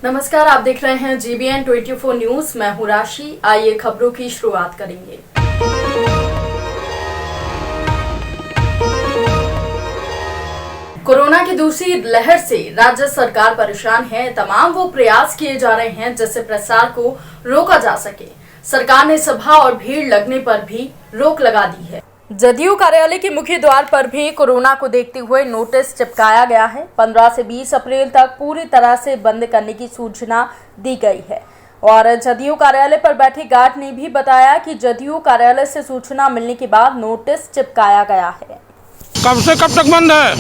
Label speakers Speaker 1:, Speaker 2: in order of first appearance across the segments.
Speaker 1: नमस्कार, आप देख रहे हैं GBN 24 न्यूज। मैं हूं राशि। आइए खबरों की शुरुआत करेंगे। कोरोना की दूसरी लहर से राज्य सरकार परेशान है। तमाम वो प्रयास किए जा रहे हैं जिससे प्रसार को रोका जा सके। सरकार ने सभा और भीड़ लगने पर भी रोक लगा दी है। जदयू कार्यालय के मुख्य द्वार पर भी कोरोना को देखते हुए नोटिस चिपकाया गया है। 15 से 20 अप्रैल तक पूरी तरह से बंद करने की सूचना दी गई है। और जदयू कार्यालय पर बैठे गार्ड ने भी बताया कि जदयू कार्यालय से सूचना मिलने के बाद नोटिस चिपकाया गया है।
Speaker 2: कब से कब तक बंद है?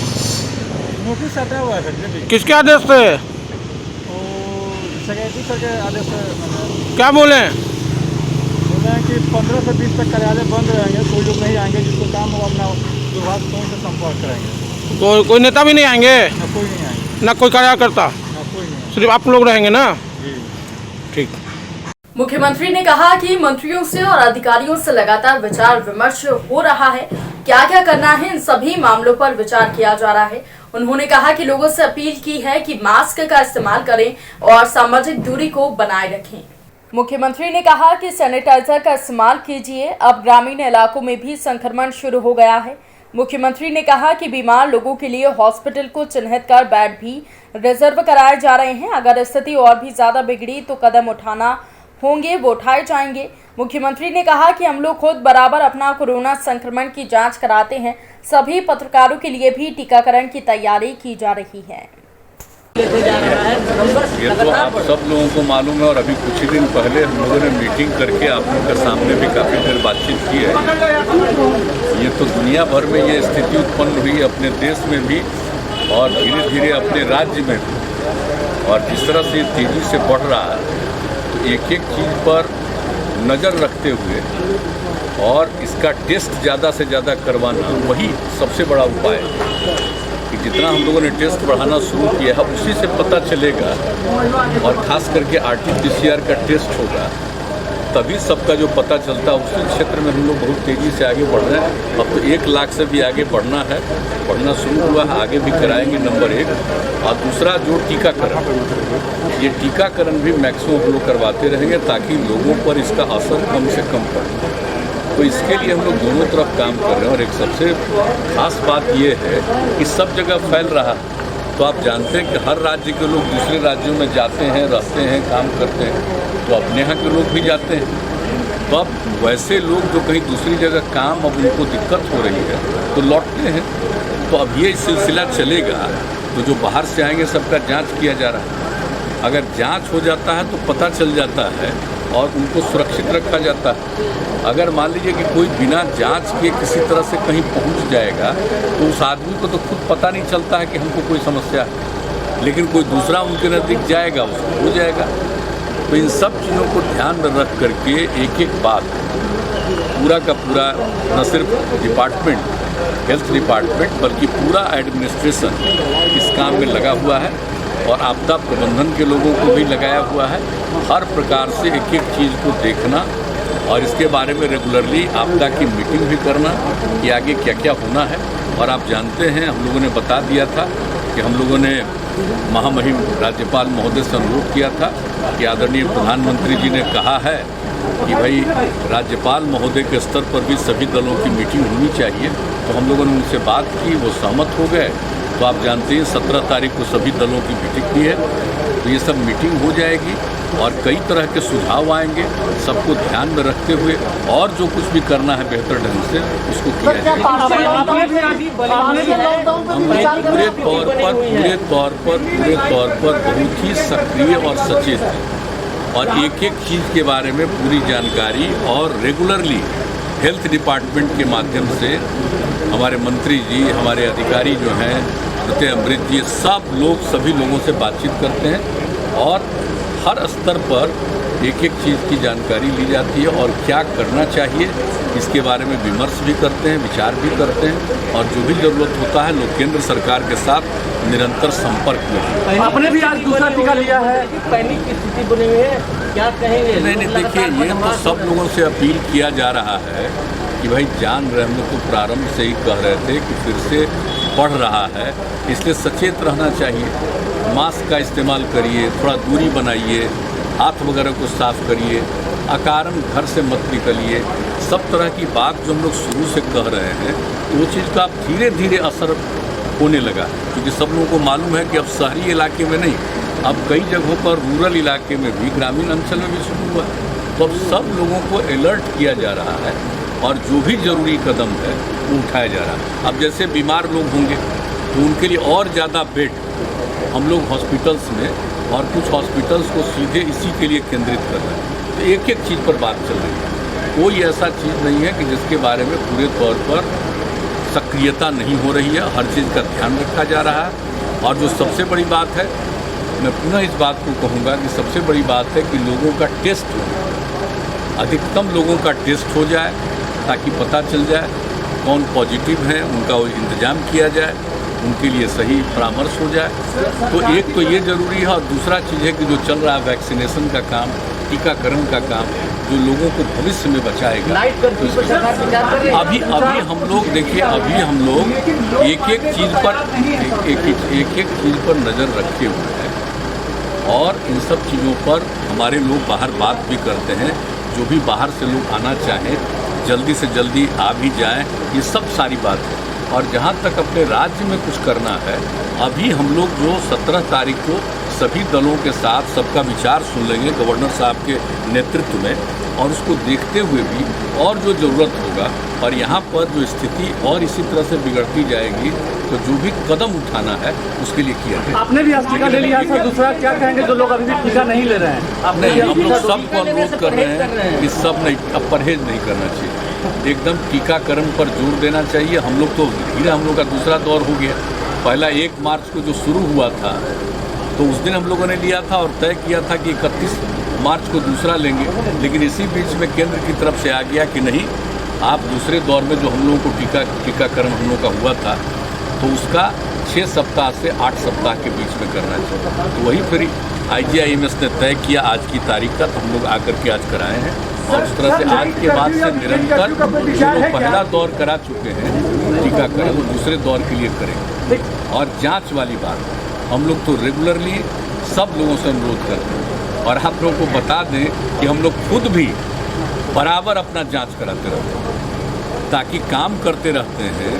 Speaker 3: नोटिस आता हुआ है।
Speaker 2: किसके आदेश से?
Speaker 3: सेक्रेटरी सर के आदेश से।
Speaker 2: क्या बोले?
Speaker 3: बोले हैं कि 15 से 20 तक कार्यालय बंद रहेंगे। कोई लोग नहीं आएंगे, जिसको काम हो अपना विभाग से संपर्क करेंगे।
Speaker 2: कोई नेता भी नहीं आएंगे?
Speaker 3: ना कोई नहीं आएंगे,
Speaker 2: ना कोई कार्यकर्ता,
Speaker 3: ना कोई नहीं।
Speaker 2: सिर्फ आप लोग रहेंगे ना?
Speaker 3: जी
Speaker 2: ठीक।
Speaker 1: मुख्यमंत्री ने कहा कि मंत्रियों से और अधिकारियों से लगातार विचार विमर्श हो रहा है। क्या क्या करना है, इन सभी मामलों पर विचार किया जा रहा है। उन्होंने कहा कि लोगों से अपील की है कि मास्क का इस्तेमाल करें और सामाजिक दूरी को बनाए रखें। मुख्यमंत्री ने कहा कि सैनिटाइजर का इस्तेमाल कीजिए। अब ग्रामीण इलाकों में भी संक्रमण शुरू हो गया है। मुख्यमंत्री ने कहा कि बीमार लोगों के लिए हॉस्पिटल को चिन्हित कर बेड भी रिजर्व कराए जा रहे हैं। अगर स्थिति और भी ज्यादा बिगड़ी तो कदम उठाना होंगे, वो उठाए जाएंगे। मुख्यमंत्री ने कहा कि हम लोग खुद बराबर अपना कोरोना संक्रमण की जांच कराते हैं। सभी पत्रकारों के लिए भी टीकाकरण की तैयारी की जा रही है।
Speaker 4: ये तो आप सब लोगों को मालूम है और अभी कुछ ही दिन पहले हम लोगों ने मीटिंग करके आप लोगों के सामने भी काफ़ी देर बातचीत की है। ये तो दुनिया भर में ये स्थिति उत्पन्न हुई, अपने देश में भी और धीरे धीरे अपने राज्य में भी। और जिस तरह से तेज़ी से बढ़ रहा है तो एक एक चीज़ पर नज़र रखते हुए और इसका टेस्ट ज़्यादा से ज़्यादा करवाना वही सबसे बड़ा उपाय है कि जितना हम लोगों ने टेस्ट बढ़ाना शुरू किया है उसी से पता चलेगा। और ख़ास करके RT-PCR का टेस्ट होगा तभी सबका जो पता चलता है। उसी क्षेत्र में हम लोग बहुत तेज़ी से आगे बढ़ रहे हैं। अब तो 1 लाख से भी आगे बढ़ना है, बढ़ना शुरू हुआ है, आगे भी कराएंगे, नंबर 1। और दूसरा जो टीकाकरण, ये टीकाकरण भी मैक्सिमम हम लोग करवाते रहेंगे ताकि लोगों पर इसका असर कम से कम पड़े। तो इसके लिए हम लोग दोनों तरफ काम कर रहे हैं। और एक सबसे खास बात ये है कि सब जगह फैल रहा है। तो आप जानते हैं कि हर राज्य के लोग दूसरे राज्यों में जाते हैं, रहते हैं, काम करते हैं, तो अपने यहाँ के लोग भी जाते हैं। तो अब वैसे लोग जो कहीं दूसरी जगह काम अब उनको दिक्कत हो रही है तो लौटते हैं। तो अब ये सिलसिला चलेगा। तो जो बाहर से आएंगे सबका जांच किया जा रहा है। अगर जांच हो जाता है तो पता चल जाता है और उनको सुरक्षित रखा जाता है। अगर मान लीजिए कि कोई बिना जांच के किसी तरह से कहीं पहुंच जाएगा तो उस आदमी को तो खुद पता नहीं चलता है कि हमको कोई समस्या है, लेकिन कोई दूसरा उनके नज़दीक जाएगा, उसको हो जाएगा। तो इन सब चीज़ों को ध्यान में रख करके एक एक बात पूरा का पूरा न सिर्फ डिपार्टमेंट, हेल्थ डिपार्टमेंट, बल्कि पूरा एडमिनिस्ट्रेशन इस काम में लगा हुआ है। और आपदा प्रबंधन के लोगों को भी लगाया हुआ है। हर प्रकार से एक एक चीज़ को देखना और इसके बारे में रेगुलरली आपदा की मीटिंग भी करना कि आगे क्या क्या होना है। और आप जानते हैं हम लोगों ने बता दिया था कि हम लोगों ने महामहिम राज्यपाल महोदय से अनुरोध किया था कि आदरणीय प्रधानमंत्री जी ने कहा है कि भाई राज्यपाल महोदय के स्तर पर भी सभी दलों की मीटिंग होनी चाहिए। तो हम लोगों ने उनसे बात की, वो सहमत हो गए। तो आप जानते हैं 17 तारीख को सभी दलों की मीटिंग भी है। तो ये सब मीटिंग हो जाएगी और कई तरह के सुझाव आएंगे, सबको ध्यान में रखते हुए और जो कुछ भी करना है बेहतर ढंग से उसको किया जाएगा। हम पूरे तौर पर बहुत ही सक्रिय और सचेत हैं और एक एक चीज़ के बारे में पूरी जानकारी और रेगुलरली हेल्थ डिपार्टमेंट के माध्यम से हमारे मंत्री जी, हमारे अधिकारी जो हैं, प्रत्यय अमृत जी, सब लोग सभी लोगों से बातचीत करते हैं और हर स्तर पर एक एक चीज़ की जानकारी ली जाती है और क्या करना चाहिए इसके बारे में विमर्श भी करते हैं, विचार भी करते हैं। और जो भी ज़रूरत होता है लोग केंद्र सरकार के साथ निरंतर संपर्क में।
Speaker 3: आपने भी आज दूसरा टीका लिया है, पैनिक की स्थिति बनी हुई है, क्या कहेंगे?
Speaker 4: नहीं, देखिए ये तो सब लोगों से अपील किया जा रहा है कि भाई जान रहे, हम लोग तो प्रारंभ से ही कह रहे थे कि फिर से बढ़ रहा है, इसलिए सचेत रहना चाहिए। मास्क का इस्तेमाल करिए, थोड़ा दूरी बनाइए, हाथ वगैरह को साफ करिए, अकारण घर से मत निकलिए। सब तरह की बात जो हम लोग शुरू से कह रहे हैं, वो चीज़ का अब धीरे धीरे असर होने लगा, क्योंकि सब लोगों को मालूम है कि अब शहरी इलाके में नहीं, अब कई जगहों पर रूरल इलाके में भी, ग्रामीण अंचल में भी शुरू हुआ। तो अब सब लोगों को अलर्ट किया जा रहा है और जो भी ज़रूरी कदम है वो उठाया जा रहा है। अब जैसे बीमार लोग होंगे तो उनके लिए और ज़्यादा बेड हम लोग हॉस्पिटल्स में, और कुछ हॉस्पिटल्स को सीधे इसी के लिए केंद्रित कर रहे हैं। तो एक एक चीज़ पर बात चल रही है, कोई ऐसा चीज़ नहीं है कि जिसके बारे में पूरे तौर पर सक्रियता नहीं हो रही है। हर चीज़ का ध्यान रखा जा रहा है। और जो सबसे बड़ी बात है, मैं पुनः इस बात को कहूँगा कि सबसे बड़ी बात है कि लोगों का टेस्ट हो, अधिकतम लोगों का टेस्ट हो जाए ताकि पता चल जाए कौन पॉजिटिव है, उनका वो इंतज़ाम किया जाए, उनके लिए सही परामर्श हो जाए। तो एक तो ये ज़रूरी है, और दूसरा चीज़ है कि जो चल रहा है वैक्सीनेशन का काम, टीकाकरण का काम, जो लोगों को भविष्य में बचाएगा। तो अभी हम लोग देखिए, अभी हम लोग एक एक चीज़ पर नज़र रखे हुए हैं, और इन सब चीज़ों पर हमारे लोग बाहर बात भी करते हैं। जो भी बाहर से लोग आना चाहें जल्दी से जल्दी आ भी जाएं, ये सब सारी बात है। और जहाँ तक अपने राज्य में कुछ करना है, अभी हम लोग जो 17 तारीख को सभी दलों के साथ सबका विचार सुन लेंगे गवर्नर साहब के नेतृत्व में, और उसको देखते हुए भी और जो ज़रूरत होगा, और यहाँ पर जो स्थिति और इसी तरह से बिगड़ती जाएगी, तो जो भी कदम उठाना है उसके लिए किया जाए।
Speaker 3: आपने भी आज टीका ले लिया था, दूसरा क्या कहेंगे जो लोग अभी भी टीका नहीं ले रहे हैं?
Speaker 4: नहीं, हम लोग सबको अनुरोध कर रहे हैं कि सब नहीं, अब परहेज नहीं करना चाहिए, एकदम टीकाकरण पर जोर देना चाहिए। हम लोग तो धीरे, हम लोग का दूसरा दौर हो गया। पहला 1 मार्च को जो शुरू हुआ था, तो उस दिन हम लोगों ने लिया था और तय किया था कि 31 मार्च को दूसरा लेंगे, लेकिन इसी बीच में केंद्र की तरफ से आ गया कि नहीं, आप दूसरे दौर में जो हम लोगों को टीकाकरण हम लोगों का हुआ था, तो उसका 6 सप्ताह से 8 सप्ताह के बीच में करना चाहिए। तो वही फिर IGIMS ने तय किया आज की तारीख का, तो हम लोग आकर के आज कराए हैं। और उस तरह से आज के बाद से निरंतर जो लोग पहला दौर करा चुके हैं टीकाकरण, वो दूसरे दौर के लिए करेंगे। और जांच वाली बात, हम लोग तो रेगुलरली सब लोगों से अनुरोध करते हैं, और आप लोगों को बता दें कि हम लोग खुद भी बराबर अपना जांच कराते रहते हैं, ताकि काम करते रहते हैं,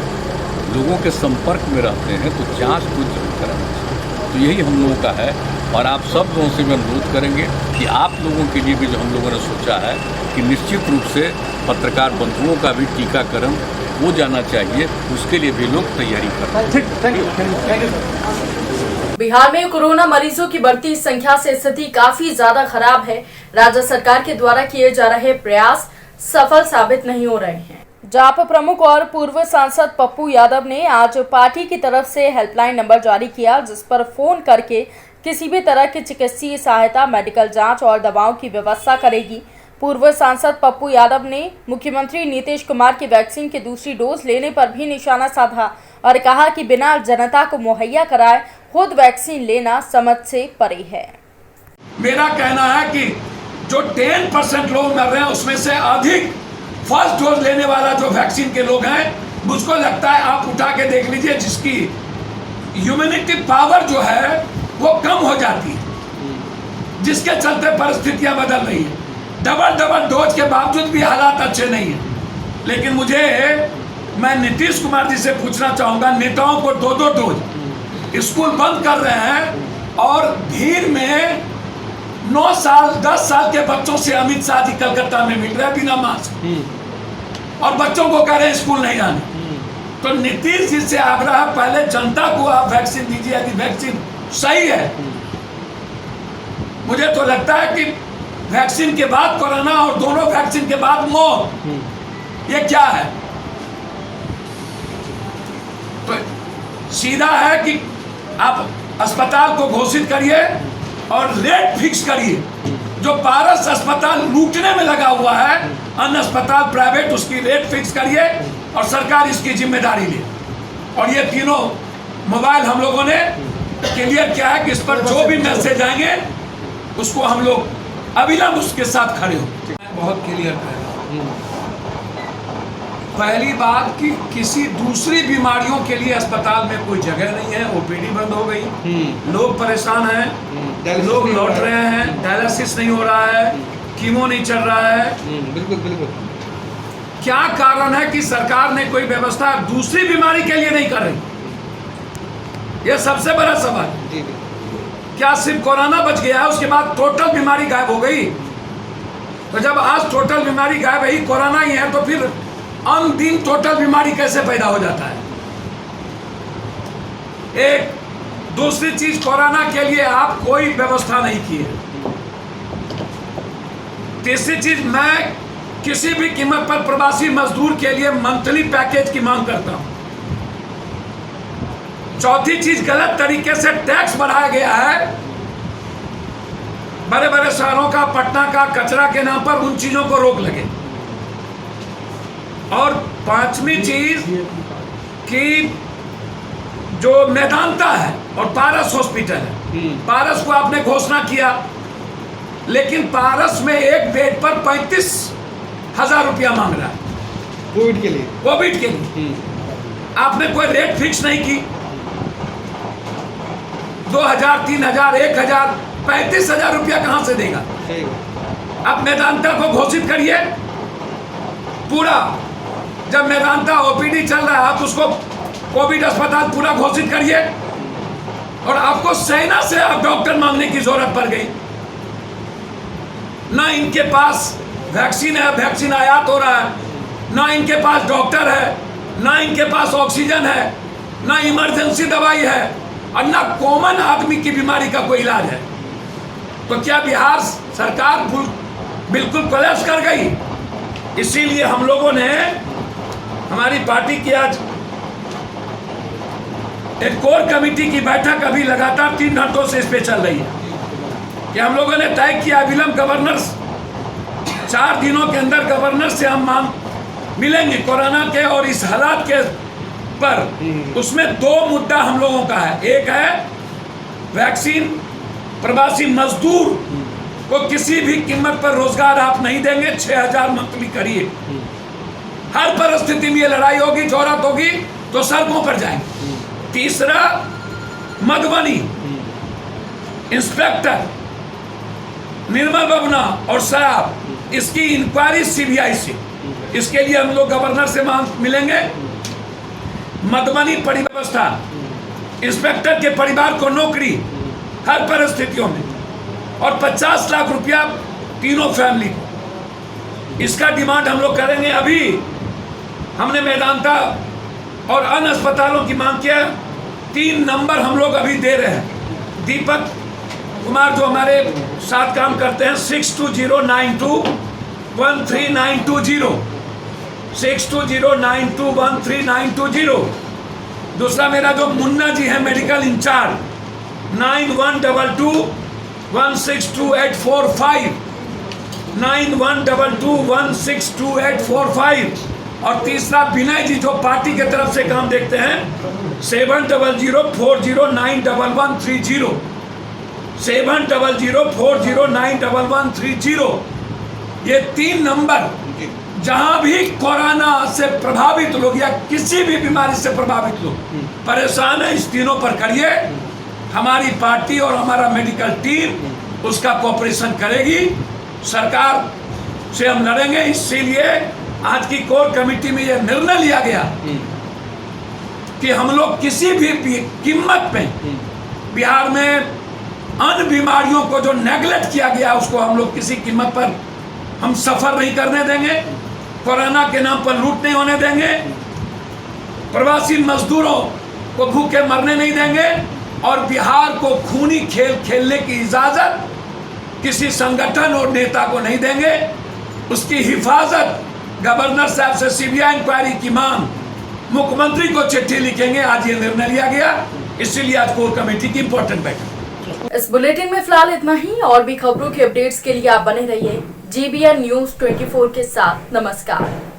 Speaker 4: लोगों के संपर्क में रहते हैं, तो जांच तो जरूर कराना चाहिए। तो यही हम लोगों का है, और आप सब लोगों से मैं अनुरोध करेंगे कि आप लोगों के लिए भी जो हम लोगों ने सोचा है कि निश्चित रूप से पत्रकार बंधुओं का भी टीकाकरण हो जाना चाहिए, उसके लिए भी लोग तैयारी कर रहे हैं।
Speaker 1: बिहार में कोरोना मरीजों की बढ़ती संख्या से स्थिति काफी ज्यादा खराब है। राज्य सरकार के द्वारा किए जा रहे प्रयास सफल साबित नहीं हो रहे हैं। जाप प्रमुख और पूर्व सांसद पप्पू यादव ने आज पार्टी की तरफ से हेल्पलाइन नंबर जारी किया, जिस पर फोन करके किसी भी तरह की चिकित्सीय सहायता, मेडिकल जांच और दवाओं की व्यवस्था करेगी। पूर्व सांसद पप्पू यादव ने मुख्यमंत्री नीतीश कुमार की वैक्सीन की दूसरी डोज लेने पर भी निशाना साधा और कहा कि बिना जनता को मुहैया कराए खुद वैक्सीन लेना समझ से परे है।
Speaker 5: मेरा कहना है कि जो 10% लोग मर रहे हैं, उसमें से अधिक फर्स्ट डोज लेने वाला जो वैक्सीन के लोग हैं, मुझको लगता है आप उठा के देख लीजिए, जिसकी इम्यूनिटी पावर जो है वो कम हो जाती है, जिसके चलते परिस्थितियां बदल रही है। डबल डोज के बावजूद भी हालात अच्छे नहीं है। लेकिन मैं नीतीश कुमार जी से पूछना चाहूँगा, नेताओं को 2-2 डोज, स्कूल बंद कर रहे हैं और भीड़ में 9 साल 10 साल के बच्चों से अमित शाह जी कलकत्ता में मिल रहे हैं बिना मास्क, और बच्चों को कह रहे हैं स्कूल नहीं आने। तो नीतीश जी से आग्रह है, पहले जनता को आप वैक्सीन दीजिए, यदि वैक्सीन सही है। मुझे तो लगता है कि वैक्सीन के बाद कोरोना और दोनों वैक्सीन के बाद मौत, ये क्या है? तो सीधा है कि आप अस्पताल को घोषित करिए और रेट फिक्स करिए। जो पारस अस्पताल लूटने में लगा हुआ है, अन्य अस्पताल प्राइवेट, उसकी रेट फिक्स करिए और सरकार इसकी जिम्मेदारी ले। और ये तीनों मोबाइल हम लोगों ने क्लियर किया है कि इस पर जो भी मैसेज आएंगे उसको हम लोग अविलंब उसके साथ खड़े हो।
Speaker 6: बहुत क्लियर है।
Speaker 5: पहली बात कि किसी दूसरी बीमारियों के लिए अस्पताल में कोई जगह नहीं है, ओपीडी बंद हो गई, लोग परेशान हैं, लोग लौट रहे हैं, डायलिसिस नहीं हो रहा है, कीमो नहीं चल रहा है।
Speaker 6: बिल्कुल बिल्कुल।
Speaker 5: क्या कारण है कि सरकार ने कोई व्यवस्था दूसरी बीमारी के लिए नहीं कर रही? यह सबसे बड़ा सवाल।
Speaker 6: जी जी।
Speaker 5: क्या सिर्फ कोरोना बच गया है, उसके बाद टोटल बीमारी गायब हो गई? तो जब आज टोटल बीमारी गायब है, कोरोना ही है, तो फिर अन दिन टोटल बीमारी कैसे पैदा हो जाता है? एक दूसरी चीज, कोरोना के लिए आप कोई व्यवस्था नहीं की है। तीसरी चीज, मैं किसी भी कीमत पर प्रवासी मजदूर के लिए मंथली पैकेज की मांग करता हूं। चौथी चीज, गलत तरीके से टैक्स बढ़ाया गया है बड़े बड़े शहरों का, पटना का, कचरा के नाम पर उन चीजों को रोक लगे। और पांचवी चीज कि जो मेदांता है और पारस हॉस्पिटल है, पारस को आपने घोषणा किया, लेकिन पारस में एक बेड पर 35,000 रुपया मांग रहा है
Speaker 6: कोविड के लिए।
Speaker 5: कोविड के लिए आपने कोई रेट फिक्स नहीं की। 2,000, 3,000, 1,000, 35,000 रुपया कहां से देगा?
Speaker 6: सही बात।
Speaker 5: अब मेदांता को घोषित करिए पूरा। जब मेदांता ओपीडी चल रहा है, तो उसको कोविड अस्पताल पूरा घोषित करिए। और आपको सेना से आप डॉक्टर मांगने की जरूरत पड़ गई। ना इनके पास वैक्सीन है, वैक्सीन आयात हो रहा है, ना इनके पास डॉक्टर है, ना इनके पास ऑक्सीजन है, ना इमरजेंसी दवाई है, और ना कॉमन आदमी की बीमारी का कोई इलाज है। तो क्या बिहार सरकार बिल्कुल कोलैप्स कर गई? इसीलिए हम लोगों ने, हमारी पार्टी की आज एक कोर कमेटी की बैठक अभी लगातार 3 घंटों से इस पे चल रही है कि हम लोगों ने तय किया विलंब गवर्नर 4 दिनों के अंदर गवर्नर से हम मांग मिलेंगे कोरोना के और इस हालात के पर। उसमें 2 मुद्दा हम लोगों का है। एक है वैक्सीन, प्रवासी मजदूर को किसी भी कीमत पर रोजगार आप नहीं देंगे, 6,000 मंथली करिए। हर परिस्थिति में ये लड़ाई होगी, जरूरत होगी तो सड़कों पर जाएंगे। तीसरा, मधुबनी इंस्पेक्टर निर्मल बबना और शराब, इसकी इंक्वायरी सीबीआई से, इसके लिए हम लोग गवर्नर से मिलेंगे। मधुबनी परिव्यवस्था, इंस्पेक्टर के परिवार को नौकरी हर परिस्थितियों में, और 50 लाख रुपया तीनों फैमिली को, इसका डिमांड हम लोग करेंगे। अभी हमने मेदांता और अन्य अस्पतालों की मांग किया। 3 नंबर हम लोग अभी दे रहे हैं। दीपक कुमार जो हमारे साथ काम करते हैं, 6209213920, 6209213920। दूसरा मेरा जो मुन्ना जी है मेडिकल इंचार्ज, 9122162845, 9122162845। और तीसरा विनय जी जो पार्टी के तरफ से काम देखते हैं, 7004091130, 7004091130। ये 3 नंबर जहां भी कोरोना से प्रभावित लोग या किसी भी बीमारी से प्रभावित लोग परेशान है, इस तीनों पर करिए। हमारी पार्टी और हमारा मेडिकल टीम उसका कोऑपरेशन करेगी। सरकार से हम लड़ेंगे। इसीलिए आज की कोर कमेटी में यह निर्णय लिया गया कि हम लोग किसी भी कीमत पे बिहार में अन्य बीमारियों को जो नेगलेक्ट किया गया, उसको हम लोग किसी कीमत पर हम सफर नहीं करने देंगे। कोरोना के नाम पर लूट नहीं होने देंगे। प्रवासी मजदूरों को भूखे मरने नहीं देंगे। और बिहार को खूनी खेल खेलने की इजाजत किसी संगठन और नेता को नहीं देंगे। उसकी हिफाजत गवर्नर साहब से सीबीआई इंक्वायरी की मांग मुख्यमंत्री को चिट्ठी लिखेंगे। आज ये निर्णय लिया गया, इसीलिए आज कोर कमेटी की इंपॉर्टेंट बैठक।
Speaker 1: इस बुलेटिन में फिलहाल इतना ही। और भी खबरों के अपडेट्स के लिए आप बने रहिए GBN News 24 के साथ। नमस्कार।